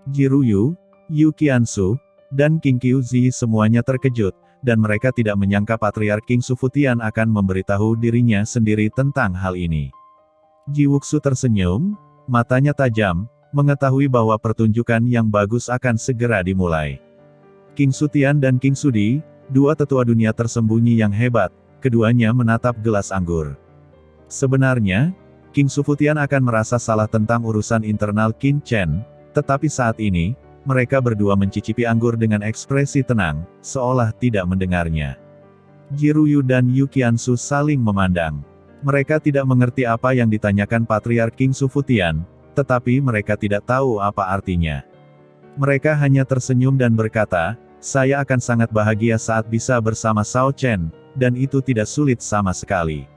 Jiruyu, Yu Qiansu, dan King Qiuzi semuanya terkejut, dan mereka tidak menyangka Patriark King Sufutian akan memberitahu dirinya sendiri tentang hal ini. Ji Wuxu tersenyum, matanya tajam, mengetahui bahwa pertunjukan yang bagus akan segera dimulai. King Sutian dan King Sudi, dua tetua dunia tersembunyi yang hebat, keduanya menatap gelas anggur. Sebenarnya, King Sufutian akan merasa salah tentang urusan internal Qin Chen, tetapi saat ini, mereka berdua mencicipi anggur dengan ekspresi tenang, seolah tidak mendengarnya. Jiruyu dan Yu Qiansu saling memandang. Mereka tidak mengerti apa yang ditanyakan Patriark King Sufutian, tetapi mereka tidak tahu apa artinya. Mereka hanya tersenyum dan berkata, "Saya akan sangat bahagia saat bisa bersama Shao Chen, dan itu tidak sulit sama sekali."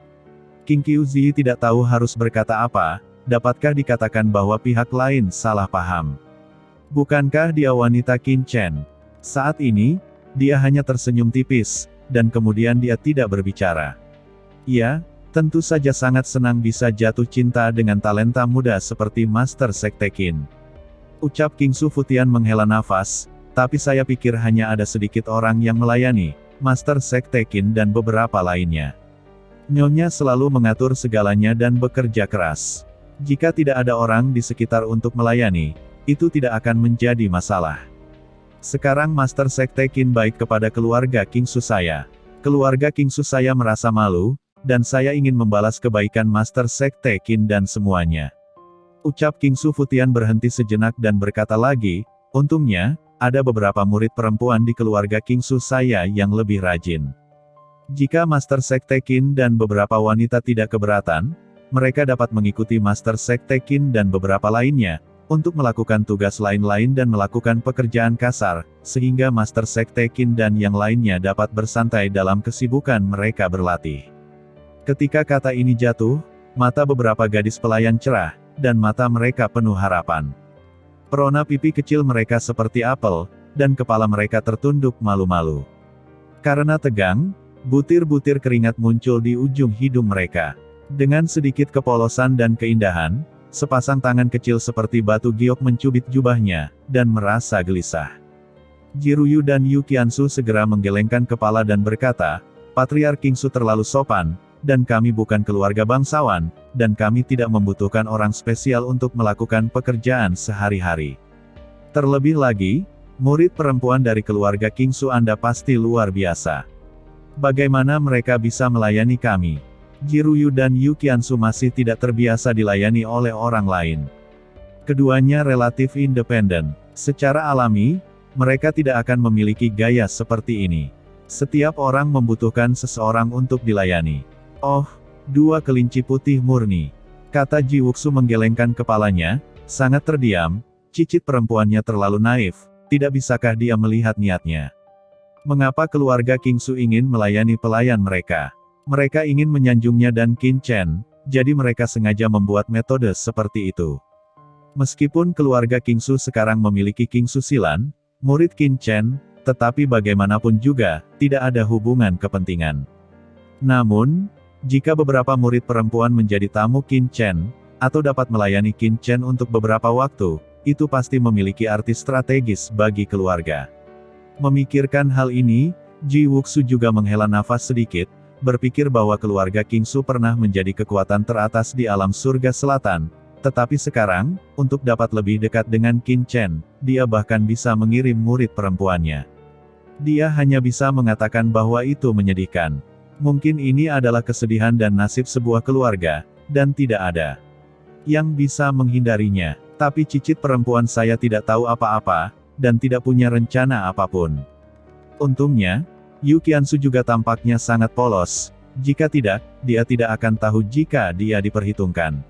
King Qiuzi tidak tahu harus berkata apa, dapatkah dikatakan bahwa pihak lain salah paham? Bukankah dia wanita Qin Chen? Saat ini, dia hanya tersenyum tipis, dan kemudian dia tidak berbicara. Ia, tentu saja sangat senang bisa jatuh cinta dengan talenta muda seperti Master Sekte Qin. Ucap King Sufutian menghela nafas, tapi saya pikir hanya ada sedikit orang yang melayani, Master Sekte Qin dan beberapa lainnya. Nyonya selalu mengatur segalanya dan bekerja keras. Jika tidak ada orang di sekitar untuk melayani, itu tidak akan menjadi masalah. Sekarang Master Sekte Qin baik kepada keluarga King Su saya. Keluarga King Su saya merasa malu, dan saya ingin membalas kebaikan Master Sekte Qin dan semuanya. Ucap King Sufutian berhenti sejenak dan berkata lagi, untungnya, ada beberapa murid perempuan di keluarga King Su saya yang lebih rajin. Jika Master Sekte Qin dan beberapa wanita tidak keberatan, mereka dapat mengikuti Master Sekte Qin dan beberapa lainnya, untuk melakukan tugas lain-lain dan melakukan pekerjaan kasar, sehingga Master Sekte Qin dan yang lainnya dapat bersantai dalam kesibukan mereka berlatih. Ketika kata ini jatuh, mata beberapa gadis pelayan cerah, dan mata mereka penuh harapan. Perona pipi kecil mereka seperti apel, dan kepala mereka tertunduk malu-malu. Karena tegang, butir-butir keringat muncul di ujung hidung mereka. Dengan sedikit kepolosan dan keindahan, sepasang tangan kecil seperti batu giok mencubit jubahnya, dan merasa gelisah. Jiruyu dan Yu Qiansu segera menggelengkan kepala dan berkata, Patriark King Su terlalu sopan, dan kami bukan keluarga bangsawan, dan kami tidak membutuhkan orang spesial untuk melakukan pekerjaan sehari-hari. Terlebih lagi, murid perempuan dari keluarga King Su Anda pasti luar biasa. Bagaimana mereka bisa melayani kami? Jiruyu dan Yu Qiansu masih tidak terbiasa dilayani oleh orang lain. Keduanya relatif independen. Secara alami, mereka tidak akan memiliki gaya seperti ini. Setiap orang membutuhkan seseorang untuk dilayani. Oh, dua kelinci putih murni. Kata Ji Wuxu menggelengkan kepalanya, sangat terdiam, cicit perempuannya terlalu naif, tidak bisakah dia melihat niatnya? Mengapa keluarga King Su ingin melayani pelayan mereka? Mereka ingin menyanjungnya dan Qin Chen, jadi mereka sengaja membuat metode seperti itu. Meskipun keluarga King Su sekarang memiliki King Su Silan, murid Qin Chen, tetapi bagaimanapun juga, tidak ada hubungan kepentingan. Namun, jika beberapa murid perempuan menjadi tamu Qin Chen, atau dapat melayani Qin Chen untuk beberapa waktu, itu pasti memiliki arti strategis bagi keluarga. Memikirkan hal ini, Ji Wuxu juga menghela nafas sedikit, berpikir bahwa keluarga King Su pernah menjadi kekuatan teratas di alam surga selatan, tetapi sekarang, untuk dapat lebih dekat dengan Qin Chen, dia bahkan bisa mengirim murid perempuannya. Dia hanya bisa mengatakan bahwa itu menyedihkan. Mungkin ini adalah kesedihan dan nasib sebuah keluarga, dan tidak ada yang bisa menghindarinya. Tapi cicit perempuan saya tidak tahu apa-apa, dan tidak punya rencana apapun. Untungnya, Yu Qiansu juga tampaknya sangat polos, jika tidak, dia tidak akan tahu jika dia diperhitungkan.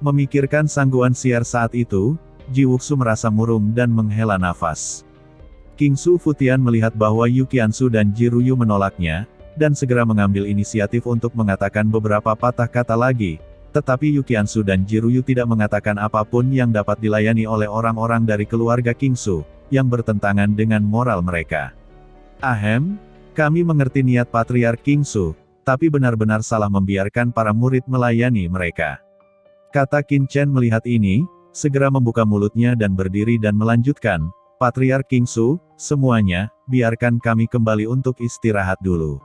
Memikirkan sangguan siar saat itu, Ji Wuxu merasa murung dan menghela nafas. King Sufutian melihat bahwa Yu Qiansu dan Jiruyu menolaknya, dan segera mengambil inisiatif untuk mengatakan beberapa patah kata lagi, tetapi Yu Qiansu dan Jiruyu tidak mengatakan apapun yang dapat dilayani oleh orang-orang dari keluarga King Su, yang bertentangan dengan moral mereka. Ahem, kami mengerti niat Patriark King Su, tapi benar-benar salah membiarkan para murid melayani mereka. Kata Qin Chen melihat ini, segera membuka mulutnya dan berdiri dan melanjutkan, Patriark Kingsu, semuanya, biarkan kami kembali untuk istirahat dulu.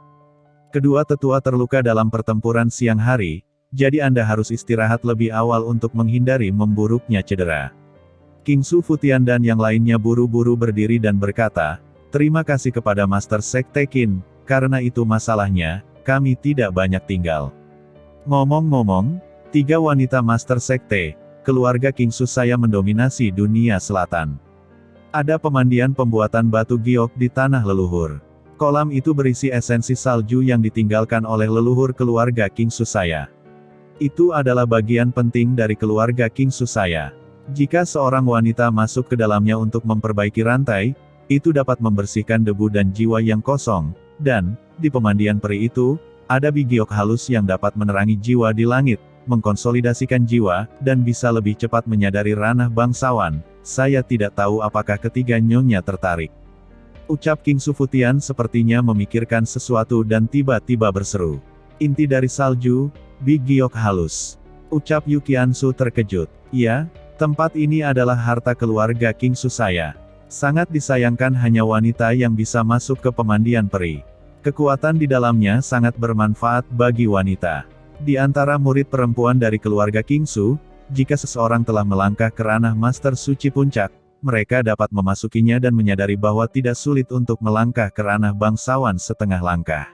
Kedua tetua terluka dalam pertempuran siang hari, jadi Anda harus istirahat lebih awal untuk menghindari memburuknya cedera. Kingsu Futian dan yang lainnya buru-buru berdiri dan berkata, terima kasih kepada Master Sekte Qin, karena itu masalahnya, kami tidak banyak tinggal. Ngomong-ngomong, 3 wanita Master Sekte, keluarga Kingsu saya mendominasi dunia selatan. Ada pemandian pembuatan batu giok di tanah leluhur. Kolam itu berisi esensi salju yang ditinggalkan oleh leluhur keluarga Kingsu saya. Itu adalah bagian penting dari keluarga Kingsu saya. Jika seorang wanita masuk ke dalamnya untuk memperbaiki rantai, itu dapat membersihkan debu dan jiwa yang kosong, dan, di pemandian peri itu, ada bigiok halus yang dapat menerangi jiwa di langit, mengkonsolidasikan jiwa, dan bisa lebih cepat menyadari ranah bangsawan. Saya tidak tahu apakah ketiga nyonya tertarik. Ucap Kingsu Futian sepertinya memikirkan sesuatu dan tiba-tiba berseru. Inti dari salju, bigiok halus. Ucap Yukiansu terkejut. Ya, tempat ini adalah harta keluarga Kingsu saya. Sangat disayangkan hanya wanita yang bisa masuk ke pemandian peri. Kekuatan di dalamnya sangat bermanfaat bagi wanita. Di antara murid perempuan dari keluarga Kingsu, jika seseorang telah melangkah ke ranah Master Suci Puncak, mereka dapat memasukinya dan menyadari bahwa tidak sulit untuk melangkah ke ranah bangsawan setengah langkah.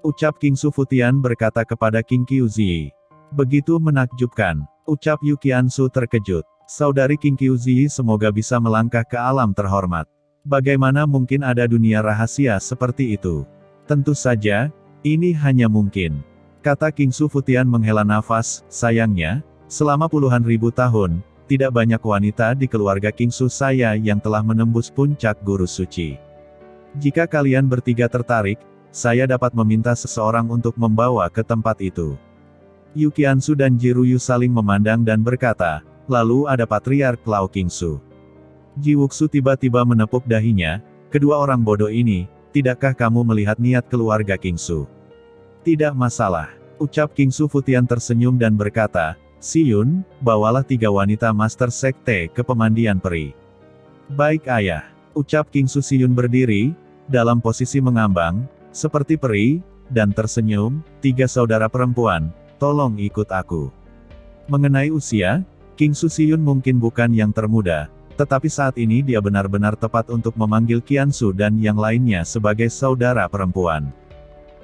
Ucap Kingsu Futian berkata kepada King Qiuzi. Begitu menakjubkan. Ucap Yukiansu terkejut. Saudari King Qiuzi semoga bisa melangkah ke alam terhormat. Bagaimana mungkin ada dunia rahasia seperti itu? Tentu saja, ini hanya mungkin. Kata Kingsu Futian menghela nafas, sayangnya, selama puluhan ribu tahun, tidak banyak wanita di keluarga Kingsu saya yang telah menembus puncak guru suci. Jika kalian bertiga tertarik, saya dapat meminta seseorang untuk membawa ke tempat itu. Yukiansu dan Jiruyu saling memandang dan berkata, lalu ada Patriark Lao Kingsu. Jiwuksu tiba-tiba menepuk dahinya, kedua orang bodoh ini, tidakkah kamu melihat niat keluarga Kingsu? Tidak masalah. Ucap Kingsu Futian tersenyum dan berkata, Siyun, bawalah 3 wanita Master Sekte ke pemandian peri. Baik ayah. Ucap Kingsu Siyun berdiri, dalam posisi mengambang, seperti peri, dan tersenyum, 3 saudara perempuan, tolong ikut aku. Mengenai usia, Kingsu Siyun mungkin bukan yang termuda, tetapi saat ini dia benar-benar tepat untuk memanggil Qiansu dan yang lainnya sebagai saudara perempuan.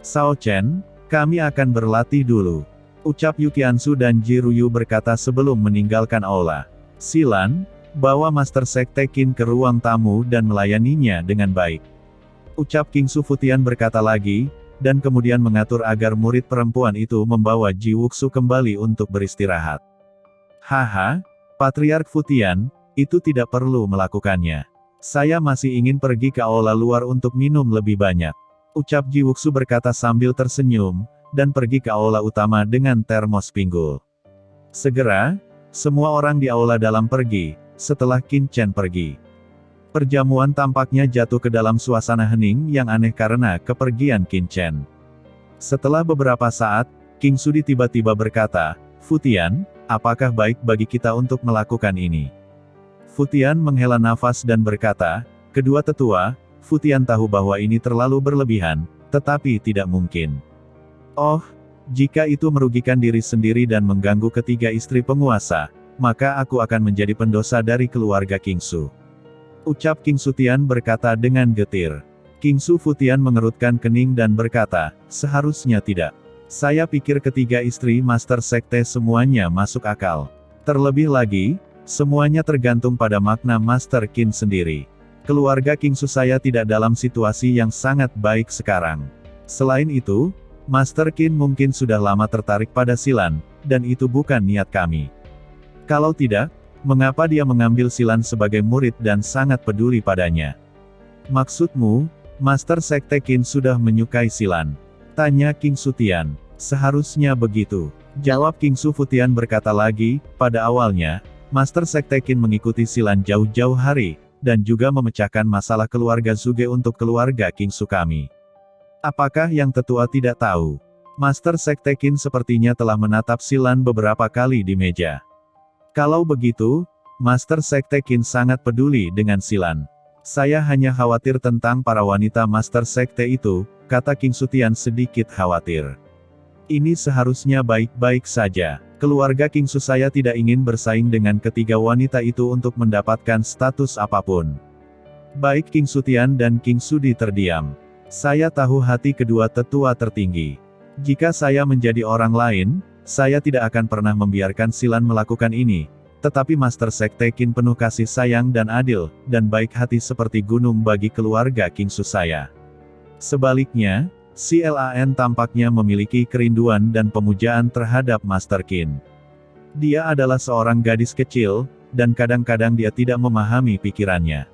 Sao Chen, kami akan berlatih dulu. Ucap Yukiansu dan Jiruyu berkata sebelum meninggalkan aula. Silan, bawa Master Sekte Qin ke ruang tamu dan melayaninya dengan baik. Ucap Kingsu Futian berkata lagi, dan kemudian mengatur agar murid perempuan itu membawa Jiwuksu kembali untuk beristirahat. Haha, Patriark Futian, itu tidak perlu melakukannya. Saya masih ingin pergi ke aula luar untuk minum lebih banyak. Ucap Jiwuksu berkata sambil tersenyum, dan pergi ke aula utama dengan termos pinggul. Segera, semua orang di aula dalam pergi, setelah Qin Chen pergi. Perjamuan tampaknya jatuh ke dalam suasana hening yang aneh karena kepergian Qin Chen. Setelah beberapa saat, King Sudi tiba-tiba berkata, Futian, apakah baik bagi kita untuk melakukan ini? Futian menghela nafas dan berkata, kedua tetua, Futian tahu bahwa ini terlalu berlebihan, tetapi tidak mungkin. Oh, jika itu merugikan diri sendiri dan mengganggu ketiga istri penguasa, maka aku akan menjadi pendosa dari keluarga Kingsu. Ucap King Sutian berkata dengan getir. Kingsu Futian mengerutkan kening dan berkata, seharusnya tidak. Saya pikir ketiga istri Master Sekte semuanya masuk akal. Terlebih lagi, semuanya tergantung pada makna Master Qin sendiri. Keluarga Kingsu saya tidak dalam situasi yang sangat baik sekarang. Selain itu, Master Qin mungkin sudah lama tertarik pada Silan, dan itu bukan niat kami. Kalau tidak, mengapa dia mengambil Silan sebagai murid dan sangat peduli padanya? Maksudmu, Master Sekte Qin sudah menyukai Silan? Tanya King Sutian. Seharusnya begitu. Jawab Kingsu Futian berkata lagi, pada awalnya, Master Sekte Qin mengikuti Silan jauh-jauh hari, dan juga memecahkan masalah keluarga Zuge untuk keluarga Kingsu kami. Apakah yang tetua tidak tahu? Master Sekte Qin sepertinya telah menatap Silan beberapa kali di meja. Kalau begitu, Master Sekte Qin sangat peduli dengan Silan. Saya hanya khawatir tentang para wanita Master Sekte itu, kata King Sutian sedikit khawatir. Ini seharusnya baik-baik saja. Keluarga King Su saya tidak ingin bersaing dengan ketiga wanita itu untuk mendapatkan status apapun. Baik King Sutian dan King Sudi terdiam. Saya tahu hati kedua tetua tertinggi. Jika saya menjadi orang lain, saya tidak akan pernah membiarkan Silan melakukan ini. Tetapi Master Sekte Qin penuh kasih sayang dan adil, dan baik hati seperti gunung bagi keluarga King Su saya. Sebaliknya, Silan tampaknya memiliki kerinduan dan pemujaan terhadap Master Qin. Dia adalah seorang gadis kecil, dan kadang-kadang dia tidak memahami pikirannya.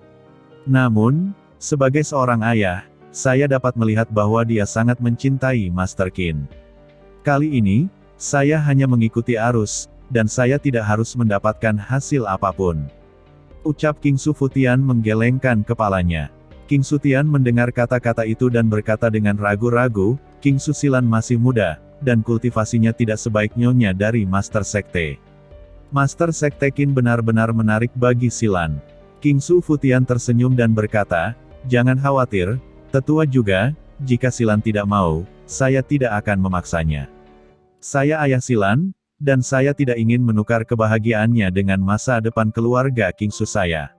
Namun, sebagai seorang ayah, saya dapat melihat bahwa dia sangat mencintai Master Qin. Kali ini, saya hanya mengikuti arus, dan saya tidak harus mendapatkan hasil apapun. Ucap King Su Futian menggelengkan kepalanya. King Sutian mendengar kata-kata itu dan berkata dengan ragu-ragu, King Su Silan masih muda, dan kultivasinya tidak sebaik nyonya dari Master Sekte. Master Sekte Qin benar-benar menarik bagi Silan. King Su Futian tersenyum dan berkata, jangan khawatir, tetua juga, jika Silan tidak mau, saya tidak akan memaksanya. Saya ayah Silan, dan saya tidak ingin menukar kebahagiaannya dengan masa depan keluarga King Su saya.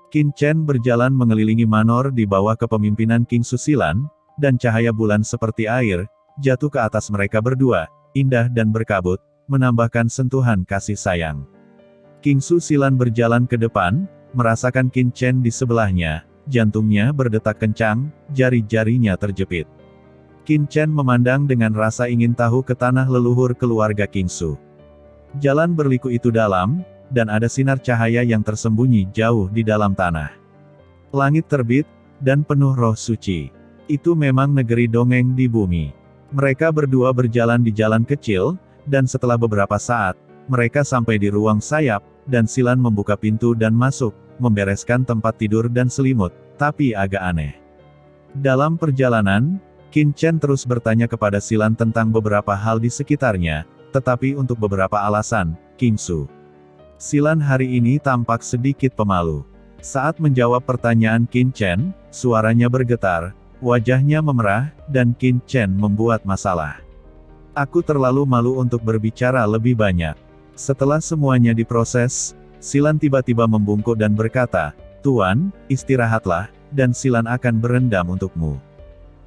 Qin Chen berjalan mengelilingi manor di bawah kepemimpinan King Su Silan, dan cahaya bulan seperti air, jatuh ke atas mereka berdua, indah dan berkabut, menambahkan sentuhan kasih sayang. King Su Silan berjalan ke depan, merasakan Qin Chen di sebelahnya, jantungnya berdetak kencang, jari-jarinya terjepit. Qin Chen memandang dengan rasa ingin tahu ke tanah leluhur keluarga King Su. Jalan berliku itu dalam, dan ada sinar cahaya yang tersembunyi jauh di dalam tanah. Langit terbit, dan penuh roh suci. Itu memang negeri dongeng di bumi. Mereka berdua berjalan di jalan kecil, dan setelah beberapa saat, mereka sampai di ruang sayap, dan Silan membuka pintu dan masuk, membereskan tempat tidur dan selimut, tapi agak aneh. Dalam perjalanan, Qin Chen terus bertanya kepada Silan tentang beberapa hal di sekitarnya, tetapi untuk beberapa alasan, King Su Silan hari ini tampak sedikit pemalu. Saat menjawab pertanyaan Qin Chen, suaranya bergetar, wajahnya memerah, dan Qin Chen membuat masalah. Aku terlalu malu untuk berbicara lebih banyak. Setelah semuanya diproses, Silan tiba-tiba membungkuk dan berkata, Tuan, istirahatlah, dan Silan akan berendam untukmu.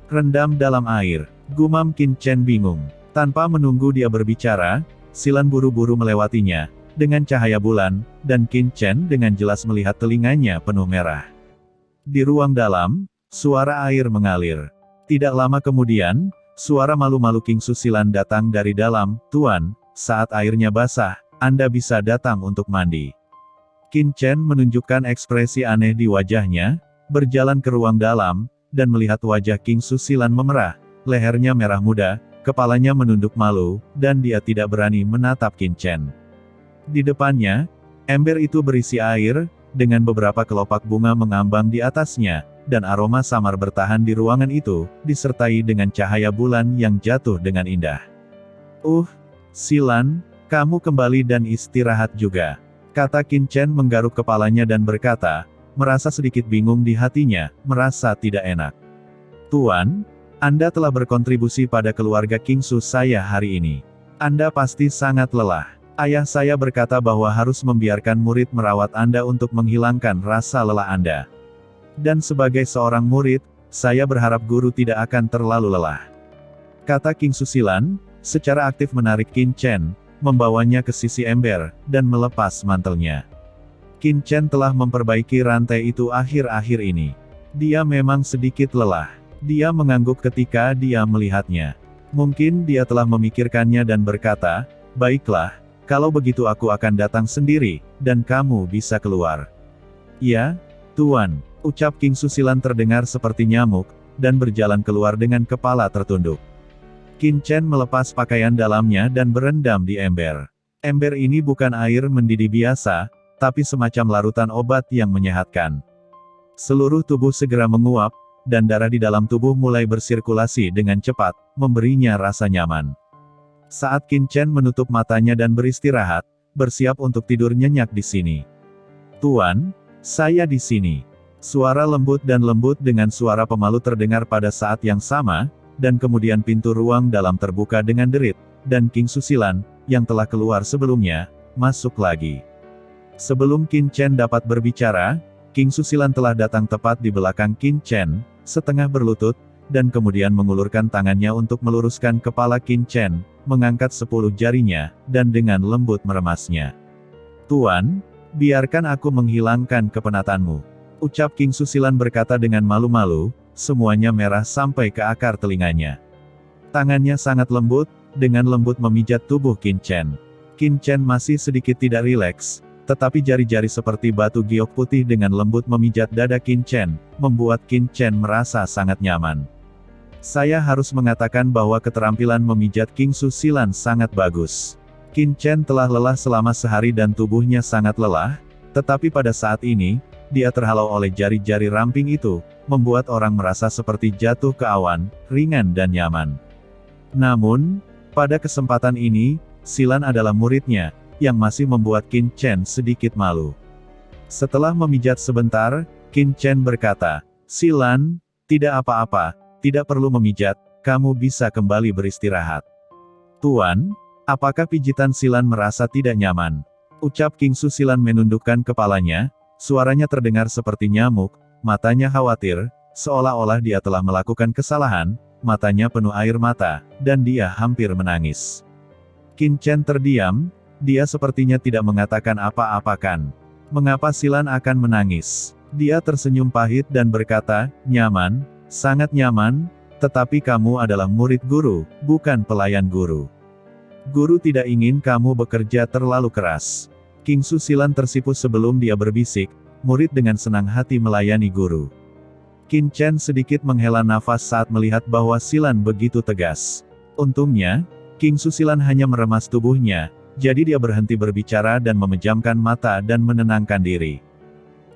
Rendam dalam air, gumam Qin Chen bingung. Tanpa menunggu dia berbicara, Silan buru-buru melewatinya, dengan cahaya bulan, dan Qin Chen dengan jelas melihat telinganya penuh merah. Di ruang dalam, suara air mengalir. Tidak lama kemudian, suara malu-malu King Su Silan datang dari dalam, Tuan, saat airnya basah, Anda bisa datang untuk mandi. Qin Chen menunjukkan ekspresi aneh di wajahnya, berjalan ke ruang dalam, dan melihat wajah King Su Silan memerah, lehernya merah muda, kepalanya menunduk malu, dan dia tidak berani menatap Qin Chen. Di depannya, ember itu berisi air, dengan beberapa kelopak bunga mengambang di atasnya, dan aroma samar bertahan di ruangan itu, disertai dengan cahaya bulan yang jatuh dengan indah. Silan, kamu kembali dan istirahat juga, kata Qin Chen menggaruk kepalanya dan berkata, merasa sedikit bingung di hatinya, merasa tidak enak. Tuan, Anda telah berkontribusi pada keluarga King Su saya hari ini. Anda pasti sangat lelah. Ayah saya berkata bahwa harus membiarkan murid merawat Anda untuk menghilangkan rasa lelah Anda. Dan sebagai seorang murid, saya berharap guru tidak akan terlalu lelah. Kata King Su Silan, secara aktif menarik Qin Chen, membawanya ke sisi ember, dan melepas mantelnya. Qin Chen telah memperbaiki rantai itu akhir-akhir ini. Dia memang sedikit lelah. Dia mengangguk ketika dia melihatnya. Mungkin dia telah memikirkannya dan berkata, baiklah, kalau begitu aku akan datang sendiri, dan kamu bisa keluar. Ya, Tuan, ucap King Su Silan terdengar seperti nyamuk, dan berjalan keluar dengan kepala tertunduk. Qin Chen melepas pakaian dalamnya dan berendam di ember. Ember ini bukan air mendidih biasa, tapi semacam larutan obat yang menyehatkan. Seluruh tubuh segera menguap, dan darah di dalam tubuh mulai bersirkulasi dengan cepat, memberinya rasa nyaman. Saat Qin Chen menutup matanya dan beristirahat, bersiap untuk tidur nyenyak di sini. Tuan, saya di sini. Suara lembut dan lembut dengan suara pemalu terdengar pada saat yang sama, dan kemudian pintu ruang dalam terbuka dengan derit, dan King Susilan, yang telah keluar sebelumnya, masuk lagi. Sebelum Qin Chen dapat berbicara, King Susilan telah datang tepat di belakang Qin Chen, setengah berlutut, dan kemudian mengulurkan tangannya untuk meluruskan kepala Qin Chen, mengangkat 10 jarinya, dan dengan lembut meremasnya. Tuan, biarkan aku menghilangkan kepenatanmu. Ucap King Susilan berkata dengan malu-malu, semuanya merah sampai ke akar telinganya. Tangannya sangat lembut, dengan lembut memijat tubuh Qin Chen. Qin Chen masih sedikit tidak rileks, tetapi jari-jari seperti batu giok putih dengan lembut memijat dada Qin Chen, membuat Qin Chen merasa sangat nyaman. Saya harus mengatakan bahwa keterampilan memijat King Susilan sangat bagus. Qin Chen telah lelah selama sehari dan tubuhnya sangat lelah, tetapi pada saat ini, dia terhalau oleh jari-jari ramping itu, membuat orang merasa seperti jatuh ke awan, ringan dan nyaman. Namun, pada kesempatan ini, Silan adalah muridnya, yang masih membuat Qin Chen sedikit malu. Setelah memijat sebentar, Qin Chen berkata, Silan, tidak apa-apa, tidak perlu memijat, kamu bisa kembali beristirahat. Tuan, apakah pijitan Silan merasa tidak nyaman? Ucap King Susilan menundukkan kepalanya, suaranya terdengar seperti nyamuk, matanya khawatir, seolah-olah dia telah melakukan kesalahan, matanya penuh air mata, dan dia hampir menangis. Qin Chen terdiam, dia sepertinya tidak mengatakan apa-apa kan. Mengapa Silan akan menangis? Dia tersenyum pahit dan berkata, nyaman, sangat nyaman, tetapi kamu adalah murid guru, bukan pelayan guru. Guru tidak ingin kamu bekerja terlalu keras. King Susilan tersipu sebelum dia berbisik, murid dengan senang hati melayani guru. Qin Chen sedikit menghela nafas saat melihat bahwa Silan begitu tegas. Untungnya, King Susilan hanya meremas tubuhnya, jadi dia berhenti berbicara dan memejamkan mata dan menenangkan diri.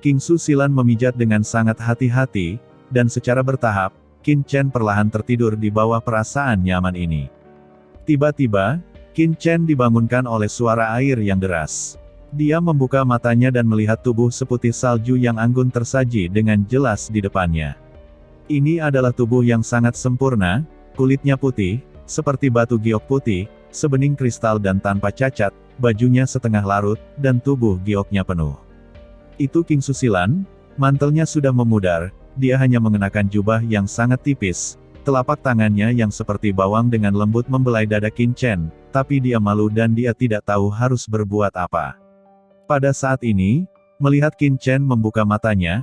King Susilan memijat dengan sangat hati-hati, dan secara bertahap, Qin Chen perlahan tertidur di bawah perasaan nyaman ini. Tiba-tiba, Qin Chen dibangunkan oleh suara air yang deras. Dia membuka matanya dan melihat tubuh seputih salju yang anggun tersaji dengan jelas di depannya. Ini adalah tubuh yang sangat sempurna, kulitnya putih, seperti batu giok putih, sebening kristal dan tanpa cacat, bajunya setengah larut, dan tubuh gioknya penuh. Itu King Susilan, mantelnya sudah memudar, dia hanya mengenakan jubah yang sangat tipis, telapak tangannya yang seperti bawang dengan lembut membelai dada Qin Chen, tapi dia malu dan dia tidak tahu harus berbuat apa. Pada saat ini, melihat Qin Chen membuka matanya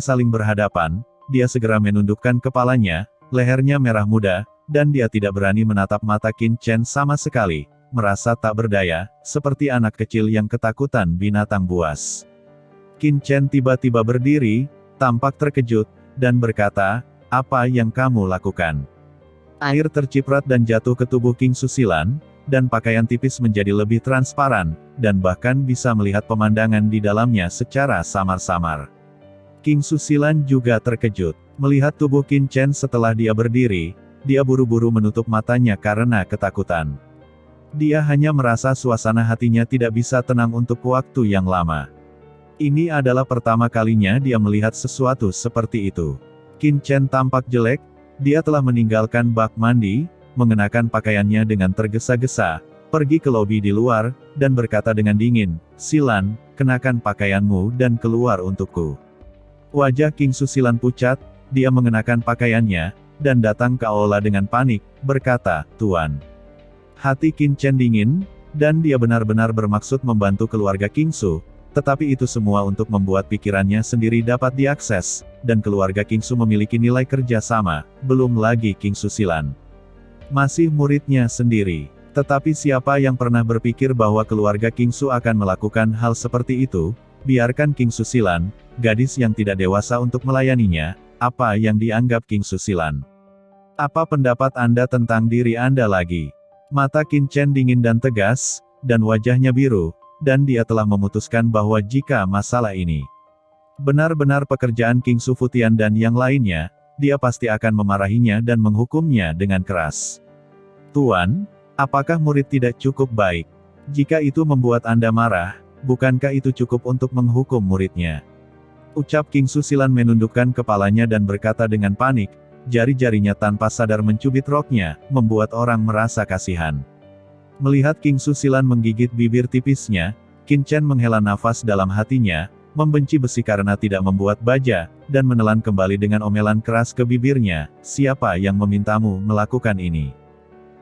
saling berhadapan, dia segera menundukkan kepalanya, lehernya merah muda, dan dia tidak berani menatap mata Qin Chen sama sekali, merasa tak berdaya, seperti anak kecil yang ketakutan binatang buas. Qin Chen tiba-tiba berdiri, tampak terkejut, dan berkata, apa yang kamu lakukan? Air terciprat dan jatuh ke tubuh King Susilan, dan pakaian tipis menjadi lebih transparan, dan bahkan bisa melihat pemandangan di dalamnya secara samar-samar. King Susilan juga terkejut, melihat tubuh Qin Chen setelah dia berdiri. Dia buru-buru menutup matanya karena ketakutan. Dia hanya merasa suasana hatinya tidak bisa tenang untuk waktu yang lama. Ini adalah pertama kalinya dia melihat sesuatu seperti itu. Qin Chen tampak jelek, dia telah meninggalkan bak mandi, mengenakan pakaiannya dengan tergesa-gesa, pergi ke lobi di luar, dan berkata dengan dingin, Silan, kenakan pakaianmu dan keluar untukku. Wajah King Susilan pucat, dia mengenakan pakaiannya, dan datang ke aula dengan panik, berkata, Tuan. Hati Qin Chen dingin, dan dia benar-benar bermaksud membantu keluarga King Su, tetapi itu semua untuk membuat pikirannya sendiri dapat diakses, dan keluarga King Su memiliki nilai kerja sama, belum lagi King Susilan. Masih muridnya sendiri. Tetapi siapa yang pernah berpikir bahwa keluarga King Su akan melakukan hal seperti itu? Biarkan King Susilan, gadis yang tidak dewasa untuk melayaninya, apa yang dianggap King Susilan. Apa pendapat Anda tentang diri Anda lagi? Mata Qin Chen dingin dan tegas, dan wajahnya biru, dan dia telah memutuskan bahwa jika masalah ini benar-benar pekerjaan King Su Futian dan yang lainnya, dia pasti akan memarahinya dan menghukumnya dengan keras. Tuan, apakah murid tidak cukup baik? Jika itu membuat Anda marah, bukankah itu cukup untuk menghukum muridnya? Ucap King Su Silan menundukkan kepalanya dan berkata dengan panik, jari-jarinya tanpa sadar mencubit roknya, membuat orang merasa kasihan. Melihat King Su Silan menggigit bibir tipisnya, Qin Chen menghela nafas dalam hatinya, membenci besi karena tidak membuat baja, dan menelan kembali dengan omelan keras ke bibirnya, siapa yang memintamu melakukan ini?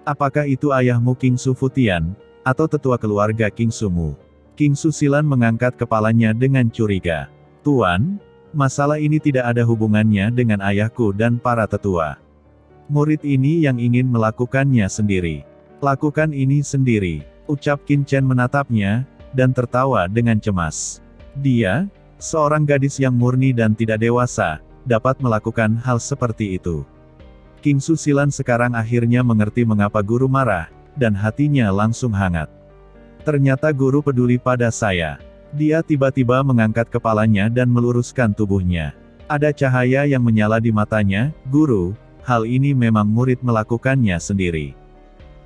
Apakah itu ayahmu King Su Futian, atau tetua keluarga King Su-mu? King Su Silan mengangkat kepalanya dengan curiga. Tuan, masalah ini tidak ada hubungannya dengan ayahku dan para tetua. Murid ini yang ingin melakukannya sendiri. Lakukan ini sendiri, ucap Qin Chen menatapnya, dan tertawa dengan cemas. Dia, seorang gadis yang murni dan tidak dewasa, dapat melakukan hal seperti itu. King Su Silan sekarang akhirnya mengerti mengapa guru marah, dan hatinya langsung hangat. Ternyata guru peduli pada saya. Dia tiba-tiba mengangkat kepalanya dan meluruskan tubuhnya. Ada cahaya yang menyala di matanya, guru, hal ini memang murid melakukannya sendiri.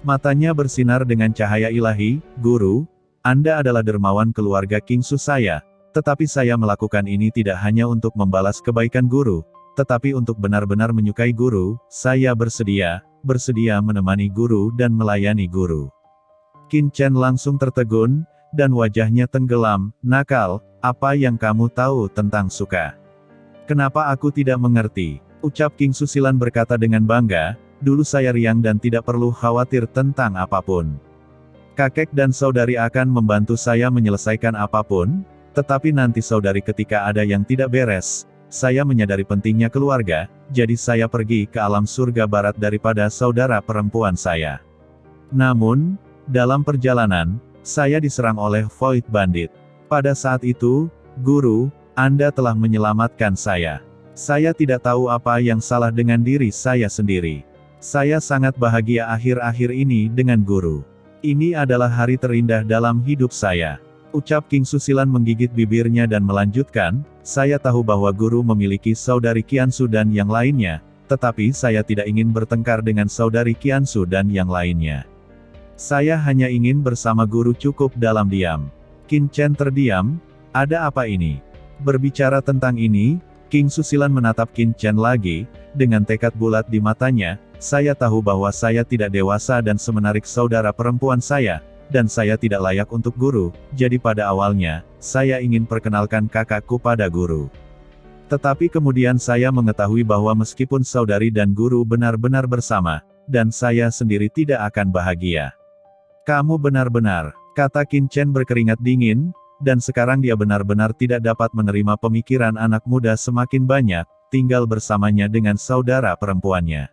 Matanya bersinar dengan cahaya ilahi, guru, Anda adalah dermawan keluarga King Su saya, tetapi saya melakukan ini tidak hanya untuk membalas kebaikan guru, tetapi untuk benar-benar menyukai guru, saya bersedia menemani guru dan melayani guru. Qin Chen langsung tertegun, dan wajahnya tenggelam, nakal, apa yang kamu tahu tentang suka? Kenapa aku tidak mengerti? Ucap King Su Silan berkata dengan bangga, dulu saya riang dan tidak perlu khawatir tentang apapun. Kakek dan saudari akan membantu saya menyelesaikan apapun, tetapi nanti saudari ketika ada yang tidak beres, saya menyadari pentingnya keluarga, jadi saya pergi ke alam surga barat daripada saudara perempuan saya. Namun, dalam perjalanan, saya diserang oleh Void Bandit. Pada saat itu, guru, Anda telah menyelamatkan saya. Saya tidak tahu apa yang salah dengan diri saya sendiri. Saya sangat bahagia akhir-akhir ini dengan guru. Ini adalah hari terindah dalam hidup saya. Ucap King Su Silan menggigit bibirnya dan melanjutkan, saya tahu bahwa guru memiliki saudari Qiansu dan yang lainnya, tetapi saya tidak ingin bertengkar dengan saudari Qiansu dan yang lainnya. Saya hanya ingin bersama guru cukup dalam diam. Qin Chen terdiam, ada apa ini? Berbicara tentang ini, King Su Silan menatap Qin Chen lagi, dengan tekad bulat di matanya, saya tahu bahwa saya tidak dewasa dan semenarik saudara perempuan saya, dan saya tidak layak untuk guru, jadi pada awalnya, saya ingin perkenalkan kakakku pada guru. Tetapi kemudian saya mengetahui bahwa meskipun saudari dan guru benar-benar bersama, dan saya sendiri tidak akan bahagia. Kamu benar-benar, kata Qin Chen berkeringat dingin, dan sekarang dia benar-benar tidak dapat menerima pemikiran anak muda semakin banyak, tinggal bersamanya dengan saudara perempuannya.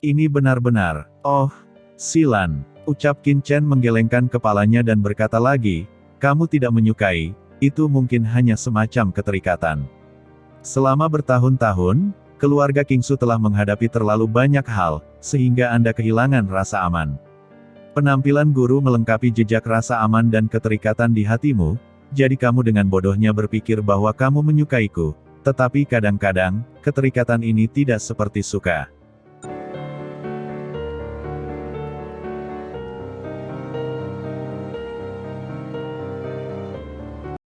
Ini benar-benar, oh, Silan, ucap Qin Chen menggelengkan kepalanya dan berkata lagi, kamu tidak menyukai, itu mungkin hanya semacam keterikatan. Selama bertahun-tahun, keluarga King Su telah menghadapi terlalu banyak hal, sehingga Anda kehilangan rasa aman. Penampilan guru melengkapi jejak rasa aman dan keterikatan di hatimu, jadi kamu dengan bodohnya berpikir bahwa kamu menyukaiku, tetapi kadang-kadang, keterikatan ini tidak seperti suka.